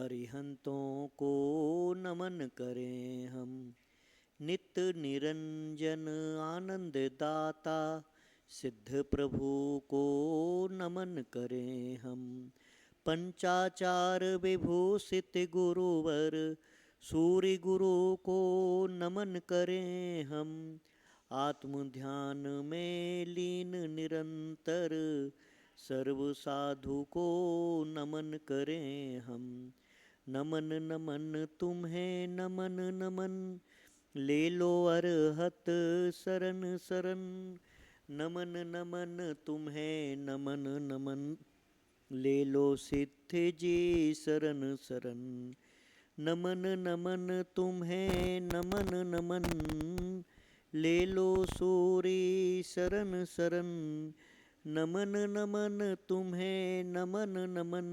अरिहंतों को नमन करें हम। नित्य निरंजन आनंद दाता सिद्ध प्रभु को नमन करें हम। पंचाचार विभूषित गुरुवर सूर्य गुरु को नमन करें हम। आत्म ध्यान में लीन निरंतर सर्व साधु को नमन करें हम। नमन नमन तुम्हें नमन नमन ले लो अरहत शरण शरण। नमन नमन तुम्हें नमन नमन ले लो सिद्ध जी शरण शरण। नमन नमन तुम्हें नमन नमन ले लो सूरी शरण शरण। नमन नमन तुम्हें नमन नमन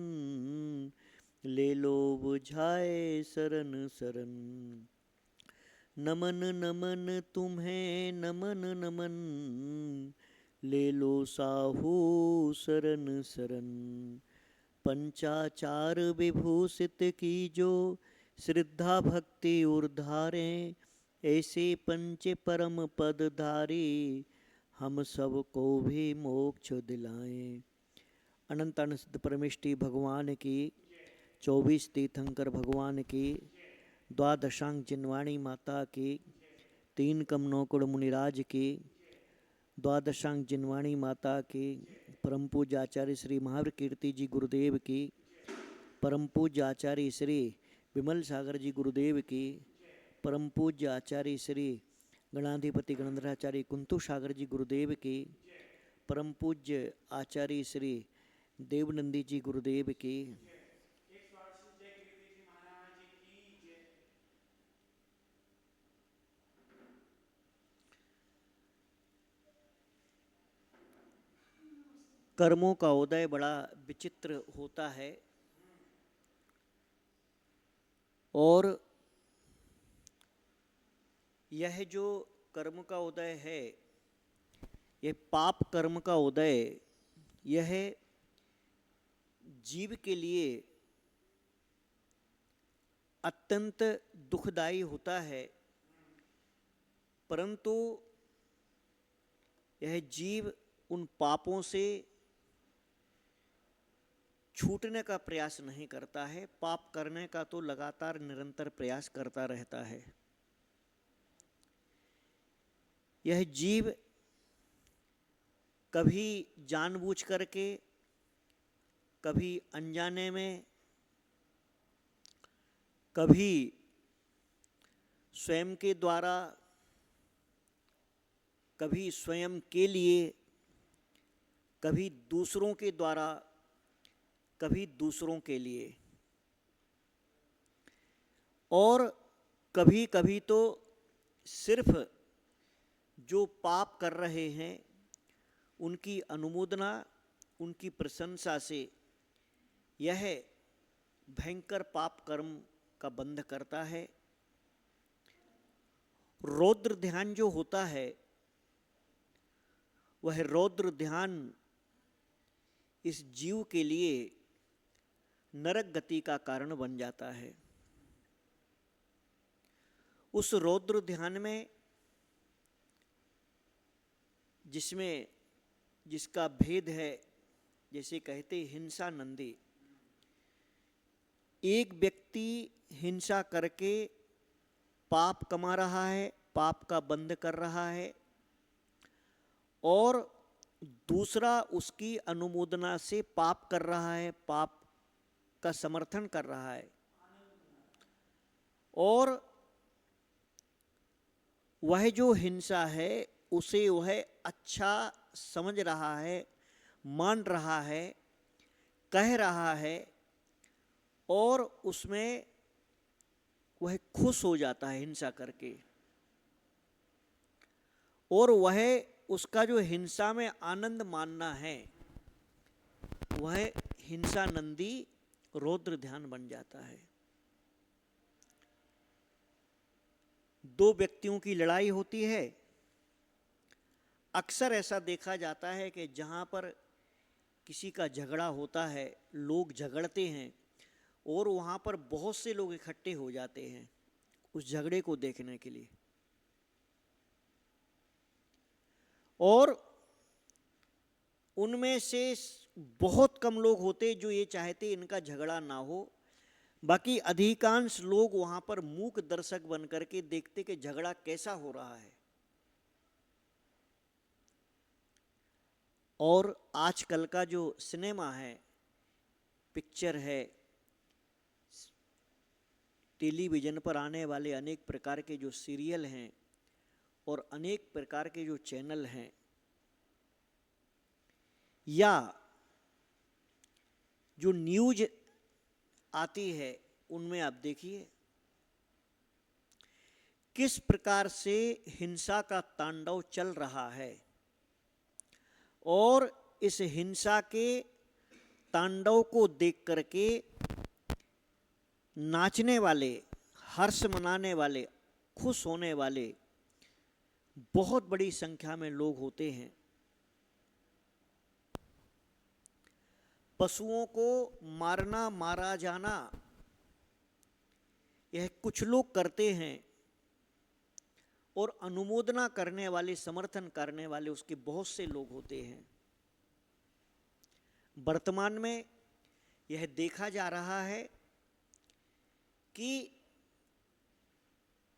ले लो बुझाए शरण शरण। नमन नमन तुम्हें नमन नमन ले लो साहू शरण शरण। पंचाचार विभूषित की जो श्रद्धा भक्ति उर्धारें ऐसे पंच परम पदधारी हम सब को भी मोक्ष दिलाएं। अनंत अनंत परमेष्टि भगवान की, 24 तीर्थंकर भगवान की, द्वादशांग जिनवाणी माता की, 3 कमनोकुड़ मुनिराज की, द्वादशांग जिनवाणी माता की, परम पूज्य आचार्य श्री महावीर कीर्ति जी गुरुदेव की, परम पूज्य आचार्य श्री विमल सागर जी गुरुदेव की, परम पूज्य आचार्य श्री गणाधिपति गणधराचार्य कुंतु सागर जी गुरुदेव की, परम पूज्य आचार्य श्री देवनंदी जी गुरुदेव की, कर्मों का उदय बड़ा विचित्र होता है और यह जो कर्म का उदय है, यह पाप कर्म का उदय, यह जीव के लिए अत्यंत दुखदायी होता है। परंतु यह जीव उन पापों से छूटने का प्रयास नहीं करता है, पाप करने का तो लगातार निरंतर प्रयास करता रहता है। यह जीव कभी जानबूझ करके, कभी अनजाने में, कभी स्वयं के द्वारा, कभी स्वयं के लिए, कभी दूसरों के द्वारा, कभी दूसरों के लिए, और कभी कभी तो सिर्फ जो पाप कर रहे हैं उनकी अनुमोदना, उनकी प्रशंसा से यह भयंकर पाप कर्म का बंध करता है। रौद्र ध्यान जो होता है, वह रौद्र ध्यान इस जीव के लिए नरक गति का कारण बन जाता है। उस रौद्र ध्यान में जिसका भेद है, जैसे कहते हिंसा नंदी, एक व्यक्ति हिंसा करके पाप कमा रहा है, पाप का बंध कर रहा है, और दूसरा उसकी अनुमोदना से पाप कर रहा है, पाप का समर्थन कर रहा है, और वह जो हिंसा है उसे वह अच्छा समझ रहा है, मान रहा है, कह रहा है, और उसमें वह खुश हो जाता है हिंसा करके, और वह उसका जो हिंसा में आनंद मानना है वह हिंसा नंदी रौद्र ध्यान बन जाता है। दो व्यक्तियों की लड़ाई होती है, अक्सर ऐसा देखा जाता है कि जहाँ पर किसी का झगड़ा होता है, लोग झगड़ते हैं, और वहाँ पर बहुत से लोग इकट्ठे हो जाते हैं उस झगड़े को देखने के लिए। और उनमें से बहुत कम लोग होते जो ये चाहते इनका झगड़ा ना हो, बाकी अधिकांश लोग वहाँ पर मूक दर्शक बन करके देखते कि झगड़ा कैसा हो रहा है। और आजकल का जो सिनेमा है, पिक्चर है, टेलीविज़न पर आने वाले अनेक प्रकार के जो सीरियल हैं और अनेक प्रकार के जो चैनल हैं, या जो न्यूज़ आती है, उनमें आप देखिए किस प्रकार से हिंसा का तांडव चल रहा है। और इस हिंसा के तांडव को देख करके नाचने वाले, हर्ष मनाने वाले, खुश होने वाले बहुत बड़ी संख्या में लोग होते हैं। पशुओं को मारना, मारा जाना, यह कुछ लोग करते हैं और अनुमोदना करने वाले, समर्थन करने वाले उसके बहुत से लोग होते हैं। वर्तमान में यह देखा जा रहा है कि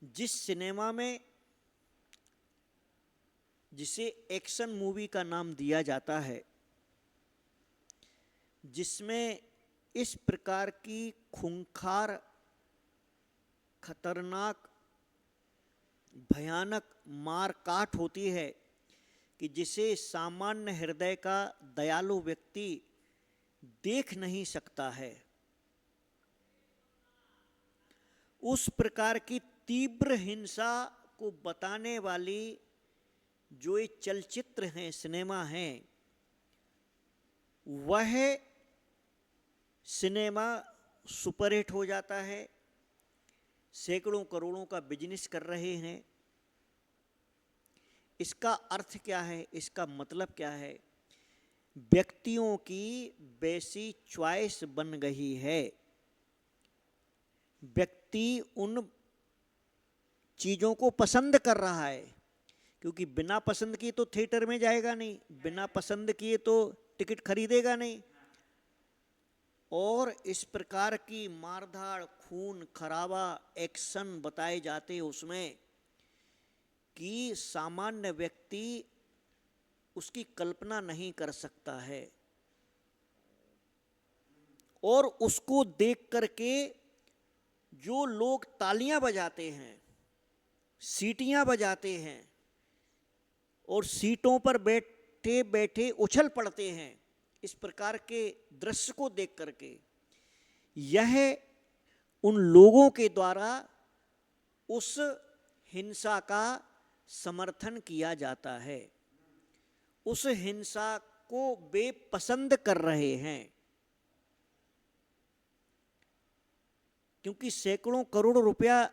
जिस सिनेमा में, जिसे एक्शन मूवी का नाम दिया जाता है, जिसमें इस प्रकार की खूंखार, खतरनाक, भयानक मार काट होती है कि जिसे सामान्य हृदय का दयालु व्यक्ति देख नहीं सकता है, उस प्रकार की तीव्र हिंसा को बताने वाली जो ये चलचित्र हैं, सिनेमा हैं, वह सिनेमा सुपरहिट हो जाता है, सैकड़ों करोड़ों का बिजनेस कर रहे हैं। इसका अर्थ क्या है, इसका मतलब क्या है? व्यक्तियों की वैसी चॉइस बन गई है। व्यक्ति उन चीज़ों को पसंद कर रहा है, क्योंकि बिना पसंद किए तो थिएटर में जाएगा नहीं, बिना पसंद किए तो टिकट खरीदेगा नहीं। और इस प्रकार की मारधाड़, खून खराबा, एक्शन बताए जाते हैं उसमें कि सामान्य व्यक्ति उसकी कल्पना नहीं कर सकता है। और उसको देख करके जो लोग तालियां बजाते हैं, सीटियां बजाते हैं और सीटों पर बैठे बैठे उछल पड़ते हैं, इस प्रकार के दृश्य को देख करके यह उन लोगों के द्वारा उस हिंसा का समर्थन किया जाता है, उस हिंसा को वे पसंद कर रहे हैं। क्योंकि सैकड़ों करोड़ रुपया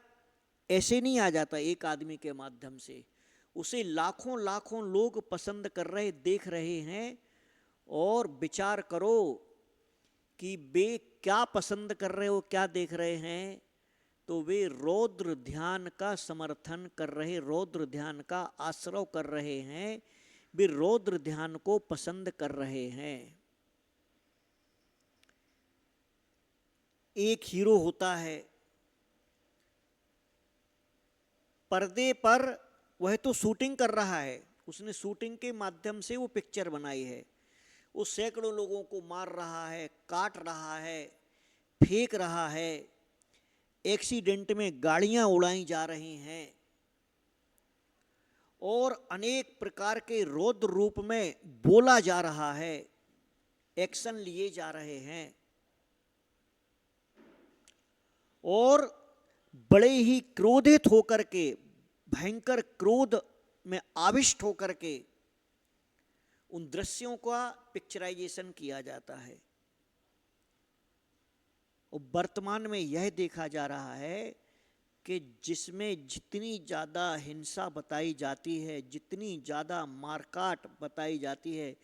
ऐसे नहीं आ जाता एक आदमी के माध्यम से, उसे लाखों लाखों लोग पसंद कर रहे, देख रहे हैं। और विचार करो कि वे क्या पसंद कर रहे हो, क्या देख रहे हैं, तो वे रौद्र ध्यान का समर्थन कर रहे, रौद्र ध्यान का आश्रय कर रहे हैं, वे रौद्र ध्यान को पसंद कर रहे हैं। एक हीरो होता है, पर्दे पर वह तो शूटिंग कर रहा है, उसने शूटिंग के माध्यम से वो पिक्चर बनाई है, वो सैकड़ों लोगों को मार रहा है, काट रहा है, फेंक रहा है, एक्सीडेंट में गाड़ियां उड़ाई जा रही हैं और अनेक प्रकार के रौद्र रूप में बोला जा रहा है, एक्शन लिए जा रहे हैं। और बड़े ही क्रोधित होकर के, भयंकर क्रोध में आविष्ट होकर के उन दृश्यों का पिक्चराइजेशन किया जाता है। और वर्तमान में यह देखा जा रहा है कि जिसमें जितनी ज़्यादा हिंसा बताई जाती है, जितनी ज़्यादा मारकाट बताई जाती है,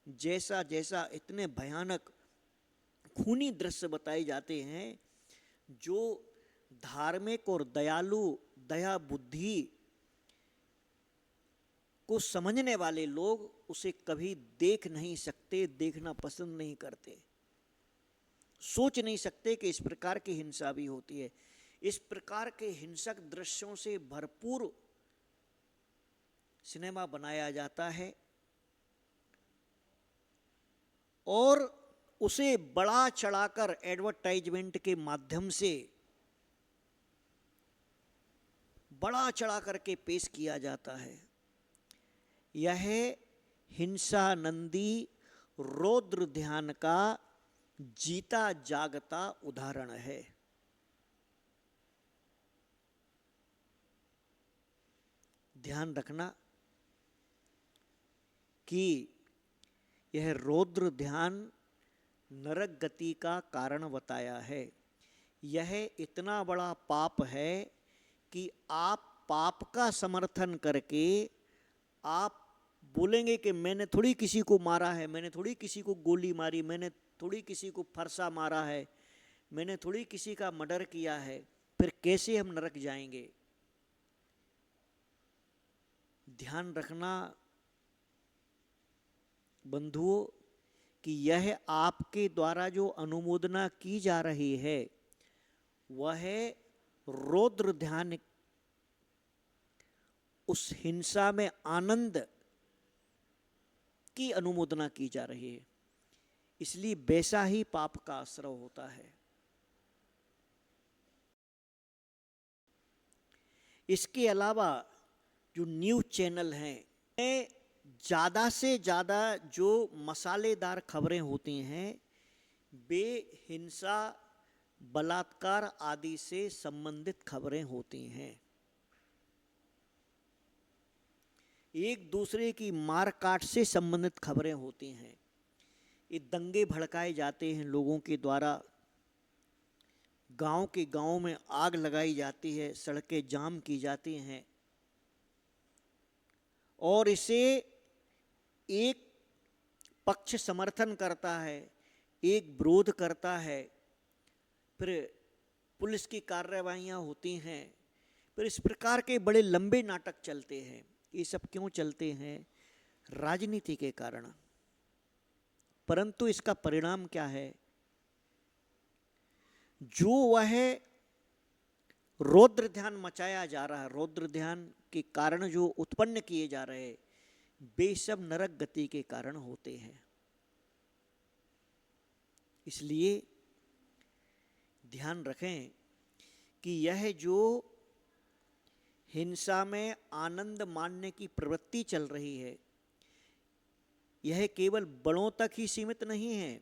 जैसा जैसा इतने भयानक खूनी दृश्य बताए जाते हैं, जो धार्मिक और दयालु, दया बुद्धि को समझने वाले लोग उसे कभी देख नहीं सकते, देखना पसंद नहीं करते, सोच नहीं सकते कि इस प्रकार की हिंसा भी होती है। इस प्रकार के हिंसक दृश्यों से भरपूर सिनेमा बनाया जाता है और उसे बड़ा चढ़ाकर एडवर्टाइजमेंट के माध्यम से बड़ा चढ़ा करके पेश किया जाता है। यह हिंसा नंदी रौद्र ध्यान का जीता जागता उदाहरण है। ध्यान रखना कि यह रौद्र ध्यान नरक गति का कारण बताया है। यह इतना बड़ा पाप है कि आप पाप का समर्थन करके आप बोलेंगे कि मैंने थोड़ी किसी को मारा है, मैंने थोड़ी किसी को गोली मारी, मैंने थोड़ी किसी को फरसा मारा है, मैंने थोड़ी किसी का मर्डर किया है, फिर कैसे हम नरक जाएंगे? ध्यान रखना बंधुओं कि यह आपके द्वारा जो अनुमोदना की जा रही है वह रौद्र ध्यान, उस हिंसा में आनंद की अनुमोदना की जा रही है, इसलिए वैसा ही पाप का आश्रय होता है। इसके अलावा जो न्यूज़ चैनल हैं, ज़्यादा से ज़्यादा जो मसालेदार खबरें होती हैं वे हिंसा, बलात्कार आदि से संबंधित खबरें होती हैं। एक दूसरे की मारकाट से संबंधित खबरें होती हैं। ये दंगे भड़काए जाते हैं लोगों के द्वारा, गांव के गांव में आग लगाई जाती है, सड़कें जाम की जाती हैं और इसे एक पक्ष समर्थन करता है, एक विरोध करता है, फिर पुलिस की कार्रवाइयाँ होती हैं, फिर इस प्रकार के बड़े लंबे नाटक चलते हैं। ये सब क्यों चलते हैं? राजनीति के कारण। परंतु इसका परिणाम क्या है? जो वह रौद्र ध्यान मचाया जा रहा है, रौद्र ध्यान के कारण जो उत्पन्न किए जा रहे हैं, वे सब नरक गति के कारण होते हैं। इसलिए ध्यान रखें कि यह जो हिंसा में आनंद मानने की प्रवृत्ति चल रही है, यह केवल बड़ों तक ही सीमित नहीं है।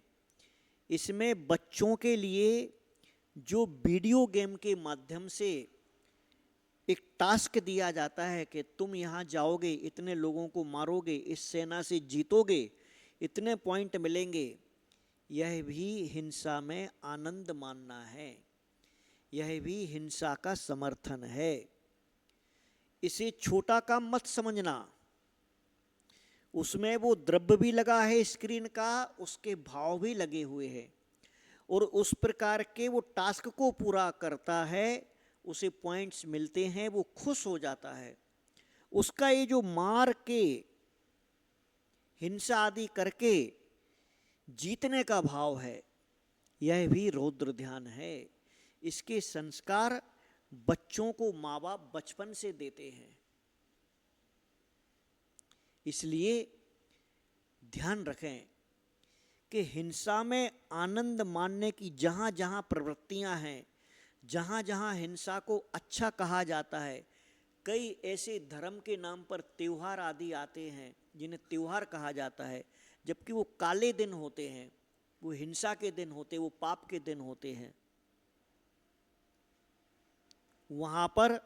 इसमें बच्चों के लिए जो वीडियो गेम के माध्यम से एक टास्क दिया जाता है कि तुम यहाँ जाओगे, इतने लोगों को मारोगे, इस सेना से जीतोगे, इतने पॉइंट मिलेंगे, यह भी हिंसा में आनंद मानना है, यह भी हिंसा का समर्थन है। इसे छोटा काम मत समझना। उसमें वो द्रव्य भी लगा है स्क्रीन का, उसके भाव भी लगे हुए हैं और उस प्रकार के वो टास्क को पूरा करता है, उसे पॉइंट्स मिलते हैं, वो खुश हो जाता है। उसका ये जो मार के हिंसा आदि करके जीतने का भाव है, यह भी रौद्र ध्यान है। इसके संस्कार बच्चों को माँ बाप बचपन से देते हैं। इसलिए ध्यान रखें कि हिंसा में आनंद मानने की जहाँ जहाँ प्रवृत्तियाँ हैं, जहाँ जहाँ हिंसा को अच्छा कहा जाता है, कई ऐसे धर्म के नाम पर त्योहार आदि आते हैं जिन्हें त्योहार कहा जाता है, जबकि वो काले दिन होते हैं, वो हिंसा के दिन होते हैं, वो पाप के दिन होते हैं। वहाँ पर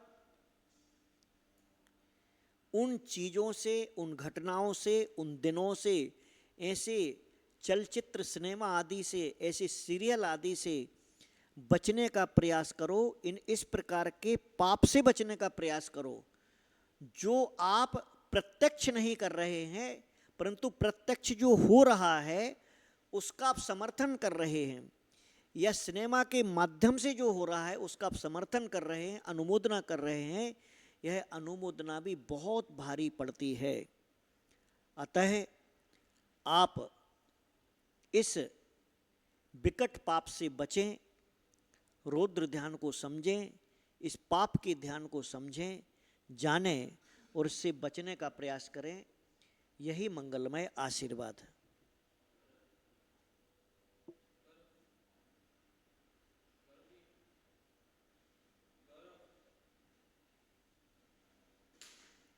उन चीज़ों से, उन घटनाओं से, उन दिनों से, ऐसे चलचित्र सिनेमा आदि से, ऐसे सीरियल आदि से बचने का प्रयास करो। इस प्रकार के पाप से बचने का प्रयास करो जो आप प्रत्यक्ष नहीं कर रहे हैं, परंतु प्रत्यक्ष जो हो रहा है उसका आप समर्थन कर रहे हैं, या सिनेमा के माध्यम से जो हो रहा है उसका आप समर्थन कर रहे हैं, अनुमोदना कर रहे हैं, यह अनुमोदना भी बहुत भारी पड़ती है। अतः आप इस विकट पाप से बचें, रौद्र ध्यान को समझें, इस पाप के ध्यान को समझें, जानें और इससे बचने का प्रयास करें। यही मंगलमय आशीर्वाद है।